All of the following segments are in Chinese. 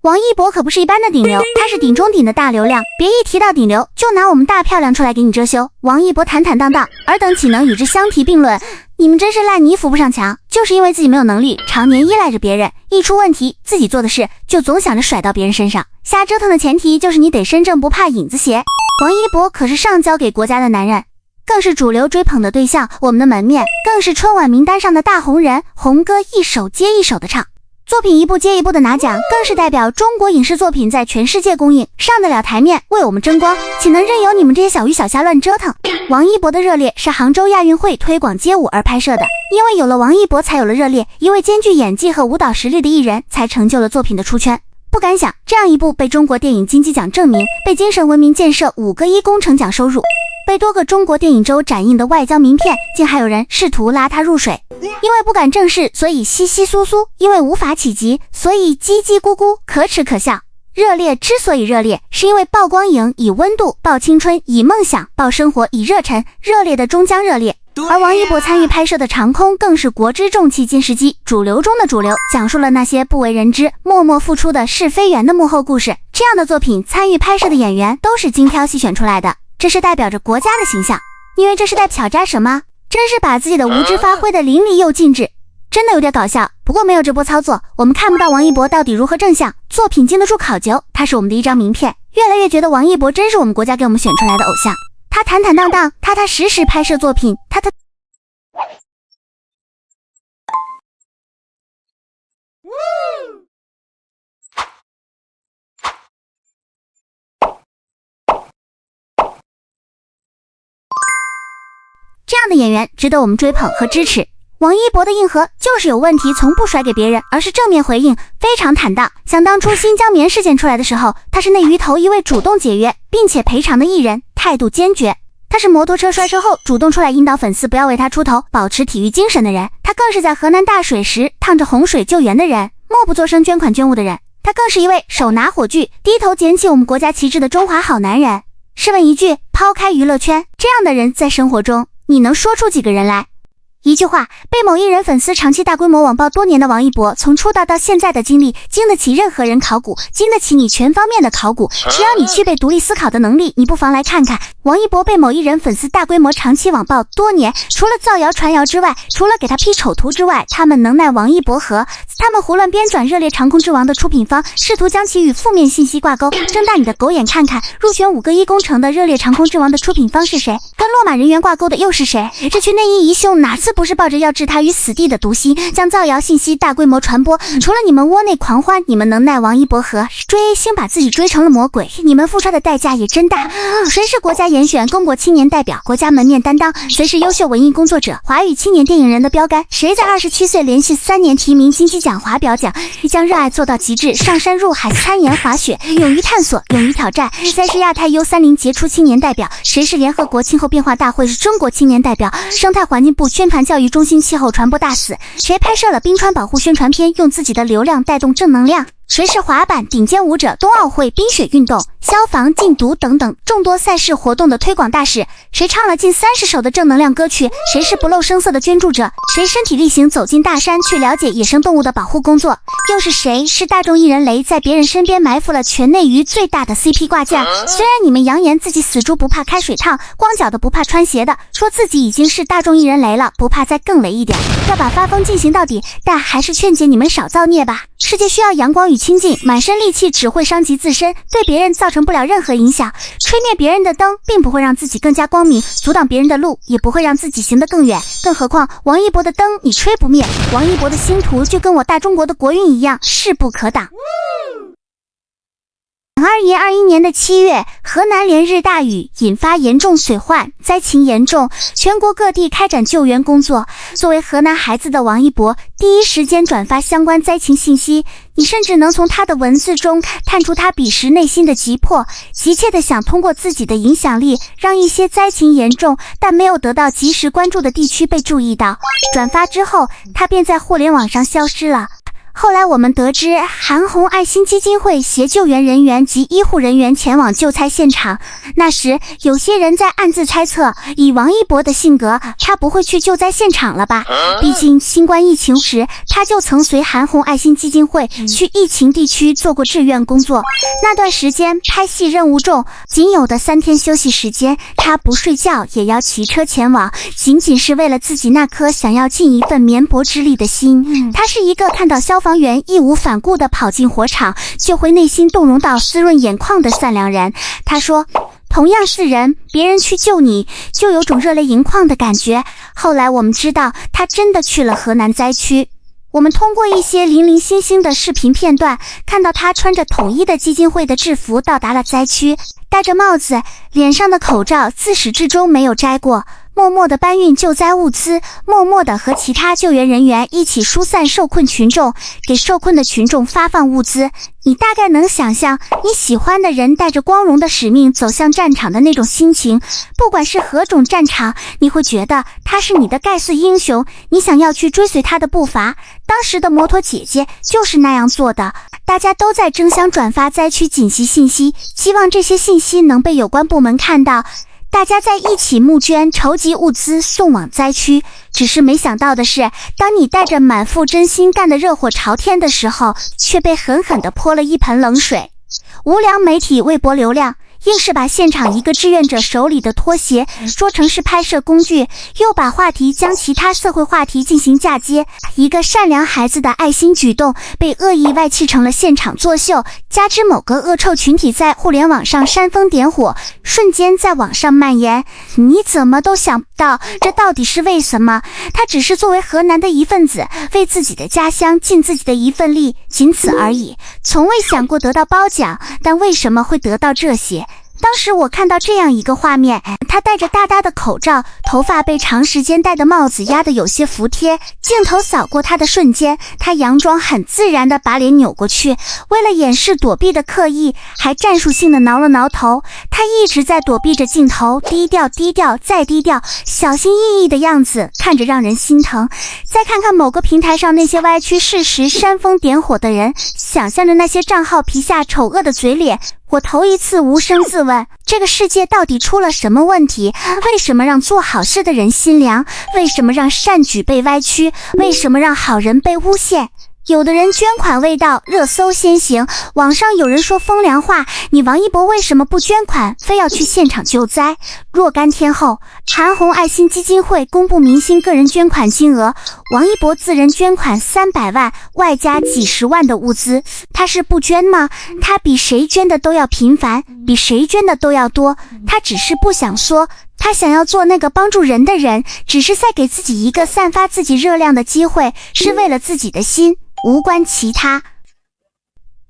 王一博可不是一般的顶流，他是顶中顶的大流量，别一提到顶流，就拿我们大漂亮出来给你遮羞。王一博坦坦荡荡，尔等岂能与之相提并论？你们真是烂泥扶不上墙，就是因为自己没有能力，常年依赖着别人，一出问题，自己做的事就总想着甩到别人身上。瞎折腾的前提就是你得身正不怕影子斜。王一博可是上交给国家的男人，更是主流追捧的对象，我们的门面，更是春晚名单上的大红人，红歌一首接一首的唱，作品一部接一部的拿奖，更是代表中国影视作品在全世界公映，上得了台面，为我们争光，岂能任由你们这些小鱼小虾乱折腾？王一博的热烈是杭州亚运会推广街舞而拍摄的，因为有了王一博才有了热烈，一位兼具演技和舞蹈实力的艺人才成就了作品的出圈。不敢想，这样一部被中国电影金鸡奖证明，被精神文明建设5个1工程奖收入，被多个中国电影周展映的外交名片，竟还有人试图拉他入水。因为不敢正视，所以稀稀疏疏；因为无法企及，所以叽叽咕咕，可耻可笑。热烈之所以热烈，是因为曝光影以温度，曝青春以梦想，曝生活以热忱，热烈的终将热烈。而王一博参与拍摄的《长空》更是国之重器金石机，主流中的主流，讲述了那些不为人知、默默付出的是非员的幕后故事。这样的作品，参与拍摄的演员都是精挑细选出来的，这是代表着国家的形象。因为这是在挑战什么？真是把自己的无知发挥的淋漓又尽致，真的有点搞笑。不过没有这波操作，我们看不到王一博到底如何正向，作品经得住考究，他是我们的一张名片。越来越觉得王一博真是我们国家给我们选出来的偶像。他坦坦荡荡，踏踏实实拍摄作品，这样的演员值得我们追捧和支持。王一博的硬核就是有问题从不甩给别人，而是正面回应，非常坦荡。想当初新疆棉事件出来的时候，他是那鱼头一位主动解约并且赔偿的艺人，态度坚决。他是摩托车摔车后主动出来引导粉丝不要为他出头，保持体育精神的人。他更是在河南大水时趟着洪水救援的人，默不作声捐款捐物的人。他更是一位手拿火炬低头捡起我们国家旗帜的中华好男人。试问一句，抛开娱乐圈，这样的人在生活中你能说出几个人来？一句话，被某艺人粉丝长期大规模网暴多年的王一博，从出道到现在的经历，经得起任何人考古，经得起你全方面的考古。只要你具备独立思考的能力，你不妨来看看王一博被某艺人粉丝大规模长期网暴多年，除了造谣传谣之外，除了给他 P 丑图之外，他们能奈王一博何？他们胡乱编转热烈长空之王的出品方，试图将其与负面信息挂钩。睁大你的狗眼看看，入选5个1工程的热烈长空之王的出品方是谁？跟落马人员挂钩的又是谁？这群内衣一秀哪次不是抱着要置他于死地的毒心，将造谣信息大规模传播？除了你们窝内狂欢，你们能奈王一博何？追 A 星把自己追成了魔鬼，你们付出的代价也真大。谁是国家严选公国青年代表，国家门面担当？谁是优秀文艺工作者，华语青年电影人的标杆？谁在27岁连续3年提名金鸡奖华表奖，将热爱做到极致，上山入海参研滑雪，勇于探索，勇于挑战？谁是亚太 U30杰出青年代表？谁是联合国气候变化大会中国青年代表？生态环境部宣传教育中心气候传播大使？谁拍摄了冰川保护宣传片，用自己的流量带动正能量？谁是滑板顶尖舞者、冬奥会冰雪运动、消防禁毒等等众多赛事活动的推广大使？谁唱了近30首的正能量歌曲？谁是不露声色的捐助者？谁身体力行走进大山去了解野生动物的保护工作？又是谁是大众艺人雷，在别人身边埋伏了全内娱最大的 CP 挂件？虽然你们扬言自己死猪不怕开水烫，光脚的不怕穿鞋的，说自己已经是大众艺人雷了，不怕再更雷一点，要把发疯进行到底，但还是劝解你们少造孽吧。世界需要阳光与清净，满身戾气只会伤及自身，对别人造成不了任何影响。吹灭别人的灯，并不会让自己更加光明，阻挡别人的路，也不会让自己行得更远。更何况王一博的灯你吹不灭，王一博的星途就跟我大中国的国运一样，势不可挡。2021年的7月，河南连日大雨引发严重水患，灾情严重，全国各地开展救援工作。作为河南孩子的王一博，第一时间转发相关灾情信息，你甚至能从他的文字中探出他彼时内心的急迫，急切地想通过自己的影响力，让一些灾情严重但没有得到及时关注的地区被注意到。转发之后，他便在互联网上消失了。后来我们得知，韩红爱心基金会携救援人员及医护人员前往救灾现场。那时，有些人在暗自猜测，以王一博的性格，他不会去救灾现场了吧？毕竟新冠疫情时，他就曾随韩红爱心基金会去疫情地区做过志愿工作。那段时间拍戏任务重，仅有的3天休息时间，他不睡觉也要骑车前往，仅仅是为了自己那颗想要尽一份绵薄之力的心。他是一个看到消防员义无反顾地跑进火场，就会内心动容到湿润眼眶的善良人。他说，同样是人，别人去救你，就有种热泪盈眶的感觉。后来我们知道，他真的去了河南灾区。我们通过一些零零星星的视频片段，看到他穿着统一的基金会的制服到达了灾区，戴着帽子，脸上的口罩自始至终没有摘过，默默地搬运救灾物资，默默地和其他救援人员一起疏散受困群众，给受困的群众发放物资。你大概能想象，你喜欢的人带着光荣的使命走向战场的那种心情。不管是何种战场，你会觉得他是你的盖世英雄，你想要去追随他的步伐。当时的摩托姐姐就是那样做的。大家都在争相转发灾区紧急信息，希望这些信息能被有关部门看到。大家在一起募捐筹集物资送往灾区，只是没想到的是，当你带着满腹真心干得热火朝天的时候，却被狠狠地泼了一盆冷水。无良媒体为博流量，硬是把现场一个志愿者手里的拖鞋说成是拍摄工具，又把话题将其他社会话题进行嫁接。一个善良孩子的爱心举动被恶意外砌成了现场作秀，加之某个恶臭群体在互联网上煽风点火，瞬间在网上蔓延。你怎么都想不到，这到底是为什么？他只是作为河南的一份子，为自己的家乡尽自己的一份力，仅此而已，从未想过得到褒奖。但为什么会得到这些？当时我看到这样一个画面，他戴着大大的口罩，头发被长时间戴的帽子压得有些服帖，镜头扫过他的瞬间，他佯装很自然地把脸扭过去，为了掩饰躲避的刻意，还战术性地挠了挠头。他一直在躲避着镜头，低调低调再低调，小心翼翼的样子看着让人心疼。再看看某个平台上那些歪曲事实煽风点火的人，想象着那些账号皮下丑恶的嘴脸，我头一次无声自问，这个世界到底出了什么问题？为什么让做好事的人心凉？为什么让善举被歪曲？为什么让好人被诬陷？有的人捐款未到，热搜先行，网上有人说风凉话，你王一博为什么不捐款，非要去现场救灾？若干天后，韩红爱心基金会公布明星个人捐款金额，王一博自人捐款300万，外加几十万的物资。他是不捐吗？他比谁捐的都要频繁，比谁捐的都要多，他只是不想说，他想要做那个帮助人的人，只是在给自己一个散发自己热量的机会，是为了自己的心，无关其他。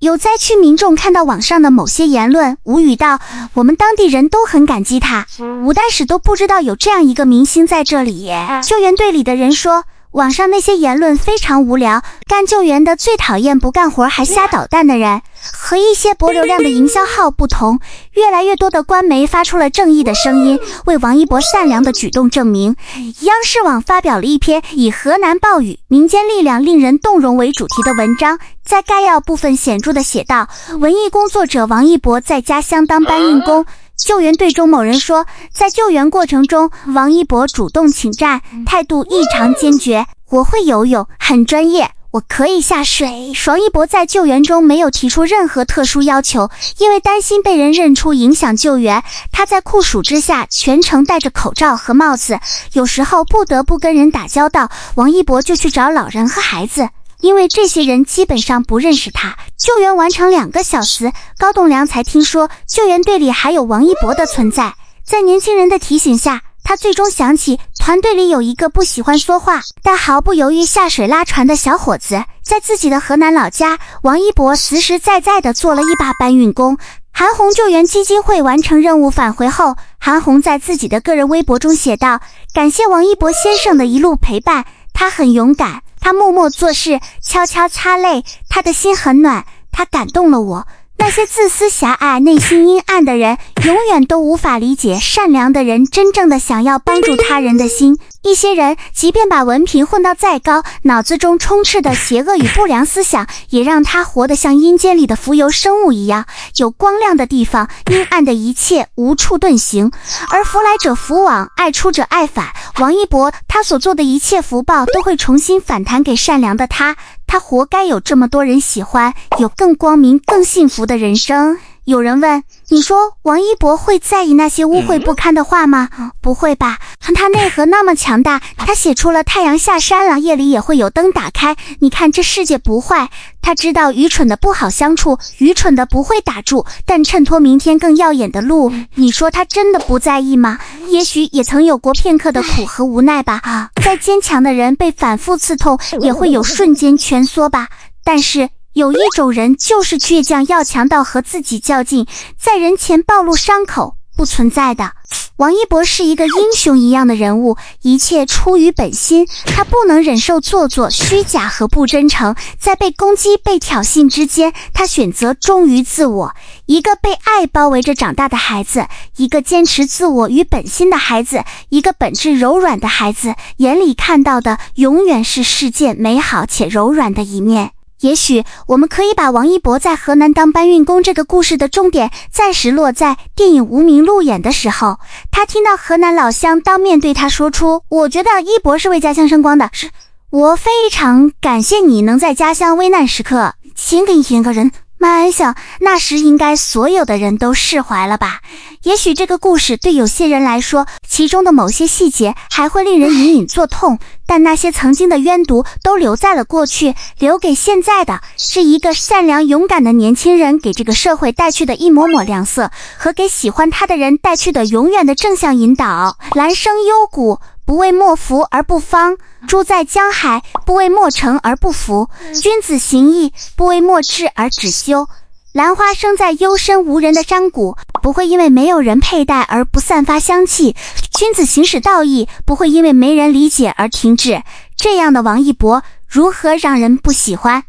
有灾区民众看到网上的某些言论，无语道，我们当地人都很感激他，武代史都不知道有这样一个明星在这里。救援队里的人说，网上那些言论非常无聊，干救援的最讨厌不干活还瞎捣蛋的人。和一些博流量的营销号不同，越来越多的官媒发出了正义的声音，为王一博善良的举动证明。央视网发表了一篇以河南暴雨民间力量令人动容为主题的文章，在概要部分显著地写道，文艺工作者王一博在家乡当搬运工。救援队中某人说，在救援过程中，王一博主动请战，态度异常坚决，我会游泳，很专业，我可以下水。王一博在救援中没有提出任何特殊要求，因为担心被人认出影响救援，他在酷暑之下全程戴着口罩和帽子，有时候不得不跟人打交道，王一博就去找老人和孩子，因为这些人基本上不认识他。救援完成2个小时，高栋梁才听说救援队里还有王一博的存在。在年轻人的提醒下，他最终想起团队里有一个不喜欢说话但毫不犹豫下水拉船的小伙子。在自己的河南老家，王一博实实在在地做了一把搬运工。韩红救援基金会完成任务返回后，韩红在自己的个人微博中写道，感谢王一博先生的一路陪伴，他很勇敢，他默默做事，悄悄擦泪，他的心很暖，他感动了我。那些自私狭隘、内心阴暗的人，永远都无法理解善良的人真正的想要帮助他人的心。一些人即便把文凭混到再高，脑子中充斥的邪恶与不良思想，也让他活得像阴间里的浮游生物一样，有光亮的地方，阴暗的一切无处遁形。而福来者福往，爱出者爱返，王一博他所做的一切福报都会重新反弹给善良的他，他活该有这么多人喜欢，有更光明更幸福的人生。有人问，你说王一博会在意那些污秽不堪的话吗？不会吧，他内核那么强大，他写出了太阳下山了，夜里也会有灯打开，你看这世界不坏。他知道愚蠢的不好相处，愚蠢的不会打住，但衬托明天更耀眼的路，你说他真的不在意吗？也许也曾有过片刻的苦和无奈吧。再坚强的人被反复刺痛，也会有瞬间蜷缩吧。但是有一种人就是倔强，要强到和自己较劲，在人前暴露伤口，不存在的。王一博是一个英雄一样的人物，一切出于本心，他不能忍受做作、虚假和不真诚，在被攻击、被挑衅之间，他选择忠于自我。一个被爱包围着长大的孩子，一个坚持自我与本心的孩子，一个本质柔软的孩子，眼里看到的永远是世界美好且柔软的一面。也许我们可以把王一博在河南当搬运工这个故事的重点暂时落在电影《无名路》演的时候，他听到河南老乡当面对他说出，我觉得一博是为家乡争光的，是我非常感谢你能在家乡危难时刻先给一个人。慢想，那时应该所有的人都释怀了吧。也许这个故事对有些人来说，其中的某些细节还会令人隐隐作痛，但那些曾经的冤毒都留在了过去，留给现在的是一个善良勇敢的年轻人给这个社会带去的一抹抹亮色，和给喜欢他的人带去的永远的正向引导。兰生幽谷，不为莫服而不芳，猪在江海，不为莫成而不服，君子行义，不为莫志而只修。兰花生在幽深无人的山谷，不会因为没有人佩戴而不散发香气，君子行使道义，不会因为没人理解而停滞。这样的王一博如何让人不喜欢？